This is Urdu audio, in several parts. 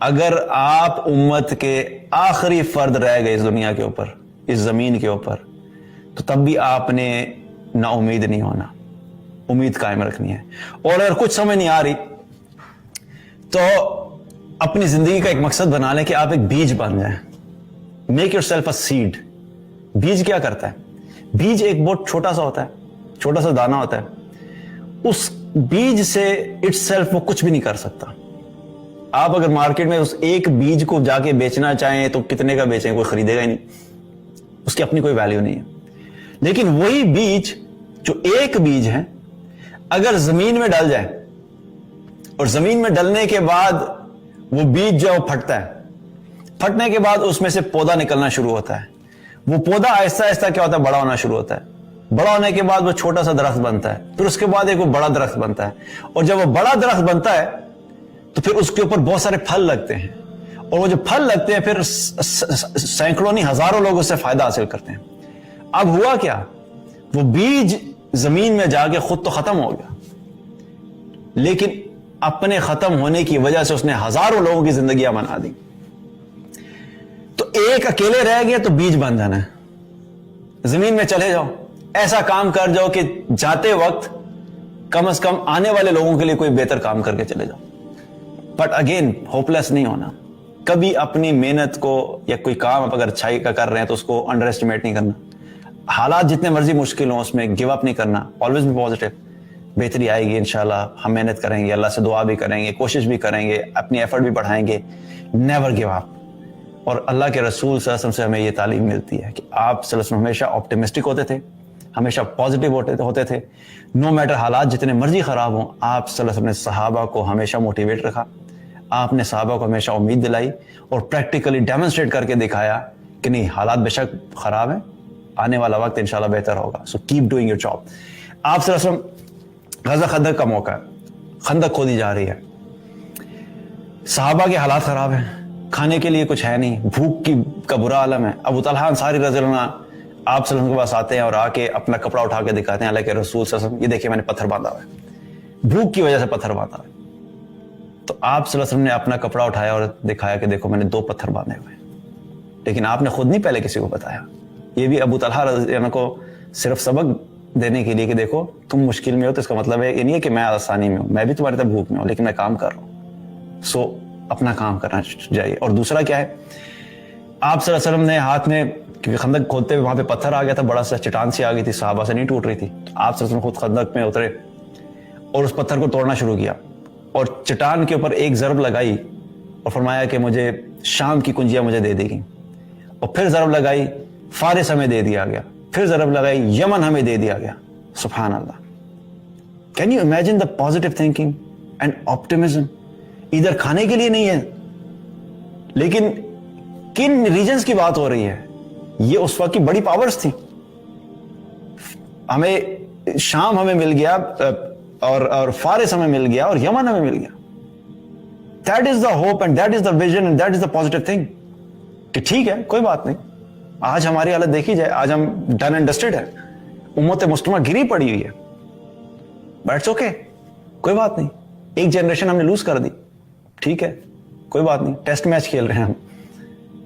اگر آپ امت کے آخری فرد رہ گئے اس دنیا کے اوپر، اس زمین کے اوپر، تو تب بھی آپ نے نا امید نہیں ہونا، امید قائم رکھنی ہے. اور اگر کچھ سمجھ نہیں آ رہی تو اپنی زندگی کا ایک مقصد بنا لیں کہ آپ ایک بیج بن جائیں. Make yourself a seed. بیج کیا کرتا ہے؟ بیج ایک بہت چھوٹا سا ہوتا ہے، چھوٹا سا دانہ ہوتا ہے. اس بیج سے اٹ سیلف وہ کچھ بھی نہیں کر سکتا. آپ اگر مارکیٹ میں اس ایک بیج کو جا کے بیچنا چاہیں تو کتنے کا بیچیں؟ کوئی خریدے گا ہی نہیں، اس کی اپنی کوئی ویلیو نہیں ہے. لیکن وہی بیج جو ایک بیج ہے اگر زمین میں ڈل جائے اور زمین میں ڈلنے کے بعد وہ بیج جو پھٹتا ہے، پھٹنے کے بعد اس میں سے پودا نکلنا شروع ہوتا ہے. وہ پودا آہستہ آہستہ کیا ہوتا ہے؟ بڑا ہونا شروع ہوتا ہے. بڑا ہونے کے بعد وہ چھوٹا سا درخت بنتا ہے، پھر اس کے بعد ایک وہ بڑا درخت بنتا ہے. اور جب وہ بڑا درخت بنتا ہے تو پھر اس کے اوپر بہت سارے پھل لگتے ہیں، اور وہ جو پھل لگتے ہیں پھر سینکڑوں نہیں ہزاروں لوگ اس سے فائدہ حاصل کرتے ہیں. اب ہوا کیا؟ وہ بیج زمین میں جا کے خود تو ختم ہو گیا، لیکن اپنے ختم ہونے کی وجہ سے اس نے ہزاروں لوگوں کی زندگیاں بنا دی. تو ایک اکیلے رہ گئے تو بیج بن جانا ہے. زمین میں چلے جاؤ، ایسا کام کر جاؤ کہ جاتے وقت کم از کم آنے والے لوگوں کے لیے کوئی بہتر کام کر کے چلے جاؤ. بٹ اگین ہوپ لیس نہیں ہونا. کبھی اپنی محنت کو یا کوئی کام آپ اگر اچھائی کا کر رہے ہیں تو اس کو انڈر ایسٹیمیٹ نہیں کرنا. حالات جتنے مرضی مشکل ہوں اس میں گیو اپ نہیں کرنا. Always be positive. بہتری آئے گی انشاءاللہ. ہم محنت کریں گے، اللہ سے دعا بھی کریں گے، کوشش بھی کریں گے، اپنی ایفرٹ بھی بڑھائیں گے. Never give up. اور اللہ کے رسول صلی اللہ علیہ وسلم سے ہمیں یہ تعلیم ملتی ہے کہ آپ صلی اللہ علیہ وسلم ہمیشہ آپٹیمسٹک ہوتے تھے، ہمیشہ پازیٹیو ہوتے تھے. نو میٹر حالات جتنے مرضی خراب ہوں، آپ صلی اللہ علیہ وسلم نے صحابہ کو ہمیشہ موٹیویٹ رکھا. آپ نے صحابہ کو ہمیشہ امید دلائی اور پریکٹیکلی ڈیمونسٹریٹ کر کے دکھایا کہ نہیں، حالات بے شک خراب ہیں، آنے والا وقت انشاءاللہ بہتر ہوگا. So keep doing your job. آپ صلی اللہ علیہ وسلم، غزوہ خندق کا موقع ہے، خندق کھودی جا رہی ہے، صحابہ کے حالات خراب ہیں، کھانے کے لیے کچھ ہے نہیں، بھوک کا برا عالم ہے. ابو طلحہ انصاری رضی اللہ عنہ آپ صلی اللہ علیہ وسلم کے پاس آتے ہیں اور آ کے اپنا کپڑا اٹھا کے دکھاتے ہیں اللہ کے رسول صلی اللہ علیہ وسلم، یہ دیکھیں میں نے پتھر باندھا ہوا ہے، بھوک کی وجہ سے پتھر باندھا ہے. تو آپ صلی اللہ علیہ وسلم نے اپنا کپڑا اٹھایا اور دکھایا کہ دیکھو میں نے 2 پتھر باندھے ہوئے ہیں. لیکن آپ نے خود نہیں پہلے کسی کو بتایا. یہ بھی ابو طلحہ رضی اللہ عنہ کو صرف سبق دینے کے لیے کہ دیکھو تم مشکل میں ہو تو اس کا مطلب ہے یہ نہیں ہے کہ میں آسانی میں ہوں، میں بھی تمہاری طرح بھوک میں ہوں لیکن میں کام کر رہا ہوں. سو اپنا کام کرنا چاہیے. اور دوسرا کیا ہے، آپ صلی اللہ علیہ وسلم نے ہاتھ میں، کیونکہ خندق کھودتے ہوئے وہاں پہ پتھر آ گیا تھا، بڑا سا چٹان سی آ گئی تھی، صحابہ سے نہیں ٹوٹ رہی تھی. آپ صلی اللہ علیہ وسلم خود خندق میں اترے اور اس پتھر کو توڑنا شروع کیا اور چٹان کے اوپر ایک ضرب لگائی اور فرمایا کہ مجھے شام کی کنجیاں مجھے دے دی گئی. اور پھر ضرب لگائی، فارس ہمیں دے دیا گیا. پھر ضرب لگائی، یمن ہمیں دے دیا گیا. سبحان اللہ. Can you imagine the positive thinking and optimism. ادھر کھانے کے لیے نہیں ہے، لیکن کن ریجنز کی بات ہو رہی ہے؟ یہ اس وقت کی بڑی پاورز تھی. ہمیں شام ہمیں مل گیا اور فارس ہمیں مل گیا اور یمن ہمیں مل گیا. That is the hope and that is the vision and that is the positive thing کہ ٹھیک ہے کوئی بات نہیں، آج ہماری حالت دیکھی جائے، آج ہم ڈن اینڈ ڈسٹڈ ہے، امت مسلمہ گری پڑی ہوئی ہے، بٹ اٹس اوکے، کوئی بات نہیں. ایک جنریشن ہم نے لوز کر دی، ٹھیک ہے کوئی بات نہیں. ٹیسٹ میچ کھیل رہے ہیں ہم،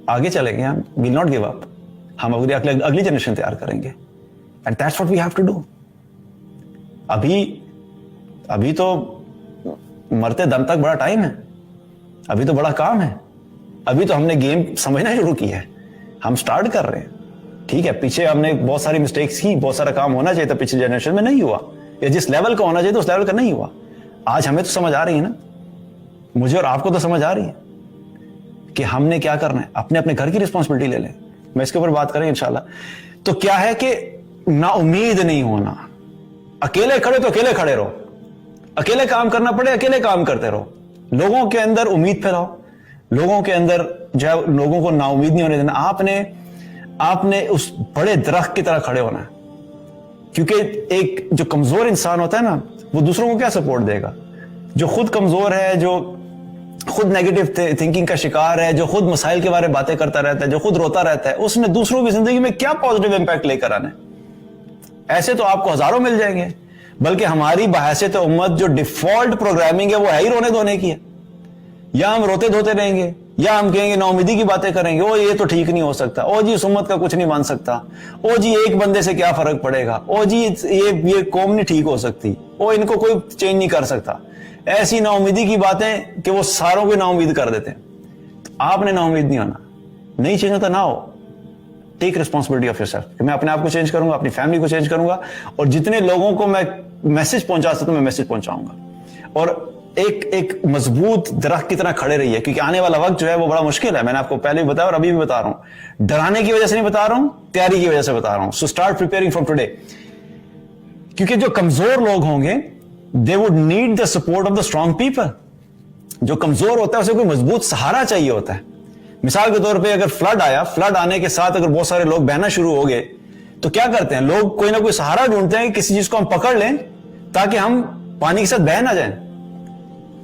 آگے چلیں گے، ہم ول ناٹ گیو اپ. ہم اگلی جنریشن تیار کریں گے and that's what we have to do. ابھی تو مرتے دم تک بڑا ٹائم ہے، ابھی تو بڑا کام ہے. ابھی تو ہم نے گیم سمجھنا شروع کیا ہے، ہم سٹارٹ کر رہے ہیں. ٹھیک ہے پیچھے ہم نے بہت ساری مسٹیکس کی، بہت سارا کام ہونا چاہیے تھا پچھلی جنریشن میں، نہیں ہوا، یا جس لیول کا ہونا چاہیے تھا اس لیول کا نہیں ہوا. آج ہمیں تو سمجھ آ رہی ہے نا، مجھے اور آپ کو تو سمجھ آ رہی ہے کہ ہم نے کیا کرنا ہے. اپنے گھر کی رسپانسبلٹی لے لیں. میں اس کے اوپر بات کریں انشاءاللہ. تو کیا ہے کہ نا امید نہیں ہونا. اکیلے کھڑے تو اکیلے کھڑے رہو، اکیلے کام کرنا پڑے اکیلے کام کرتے رہو. لوگوں کے اندر امید پھیلاؤ، لوگوں کے اندر جو ہے لوگوں کو نا امید نہیں ہونے دینا. آپ نے اس بڑے درخت کی طرح کھڑے ہونا ہے. کیونکہ ایک جو کمزور انسان ہوتا ہے نا، وہ دوسروں کو کیا سپورٹ دے گا؟ جو خود کمزور ہے، جو خود نیگیٹو تھنکنگ کا شکار ہے، جو خود مسائل کے بارے میں باتیں کرتا رہتا ہے، جو خود روتا رہتا ہے، اس نے دوسروں کی زندگی میں کیا پازیٹیو امپیکٹ لے کر آنا ہے؟ ایسے تو آپ کو ہزاروں مل جائیں گے. بلکہ ہماری بحیثیت امت جو ڈیفالٹ پروگرامنگ ہے وہ ہے ہی رونے دھونے کی ہے. یا ہم روتے دھوتے رہیں گے یا ہم کہیں گے نا امیدی کی باتیں کریں گے، او یہ تو ٹھیک نہیں ہو سکتا، او جی اس امت کا کچھ نہیں بن سکتا، او جی ایک بندے سے کیا فرق پڑے گا، او جی یہ قوم نہیں ٹھیک ہو سکتی، او ان کو کوئی چینج نہیں کر سکتا، ایسی نا امیدی کی باتیں کہ وہ ساروں کو نا امید کر دیتے ہیں۔ تو آپ نے نا امید نہیں ہونا، نہیں چینج ہوتا نہ ہو، take responsibility of yourself کہ میں اپنے آپ کو چینج کروں گا، اپنی فیملی کو چینج کروں گا، اور جتنے لوگوں کو میں میسج پہنچا سکتا ہوں میں میسج پہنچاؤں گا، اور ایک مضبوط درخت کی طرح کھڑے رہیے، کیونکہ آنے والا وقت جو ہے وہ بڑا مشکل ہے، میں نے آپ کو پہلے بھی بتایا اور ابھی بھی بتا رہا ہوں، ڈرانے کی وجہ سے نہیں بتا رہا ہوں، تیاری کی وجہ سے بتا رہا ہوں۔ So start preparing from today, کیونکہ جو کمزور لوگ ہوں گے they would need the support of the strong people. جو کمزور ہوتا ہے اسے کوئی مضبوط سہارا چاہیے ہوتا ہے۔ مثال کے طور پہ اگر فلڈ آیا، فلڈ آنے کے ساتھ اگر بہت سارے لوگ بہنا شروع ہو گئے تو کیا کرتے ہیں لوگ؟ کوئی نہ کوئی سہارا ڈھونڈتے ہیں کہ کسی چیز کو ہم پکڑ لیں تاکہ ہم پانی کے ساتھ بہہ نہ جائیں۔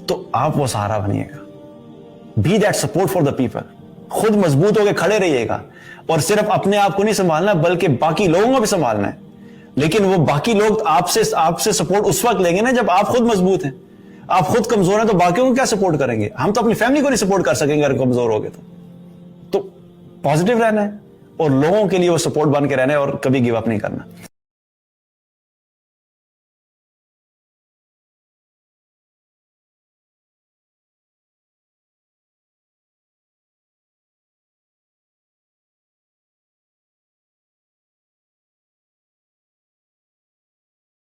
تو آپ وہ سہارا بنیے گا، be that support for the people, خود مضبوط ہو کے کھڑے رہیے گا، اور صرف اپنے آپ کو نہیں سنبھالنا بلکہ باقی لوگوں کو بھی سنبھالنا ہے۔ لیکن وہ باقی لوگ آپ سے سپورٹ اس وقت لیں گے نا جب آپ خود مضبوط ہیں۔ آپ خود کمزور ہیں تو باقیوں کو کیا سپورٹ کریں گے؟ ہم تو اپنی فیملی کو نہیں سپورٹ کر سکیں گے اگر کمزور ہو گئے تو پازیٹیو رہنا ہے اور لوگوں کے لیے وہ سپورٹ بن کے رہنا ہے اور کبھی گیو اپ نہیں کرنا۔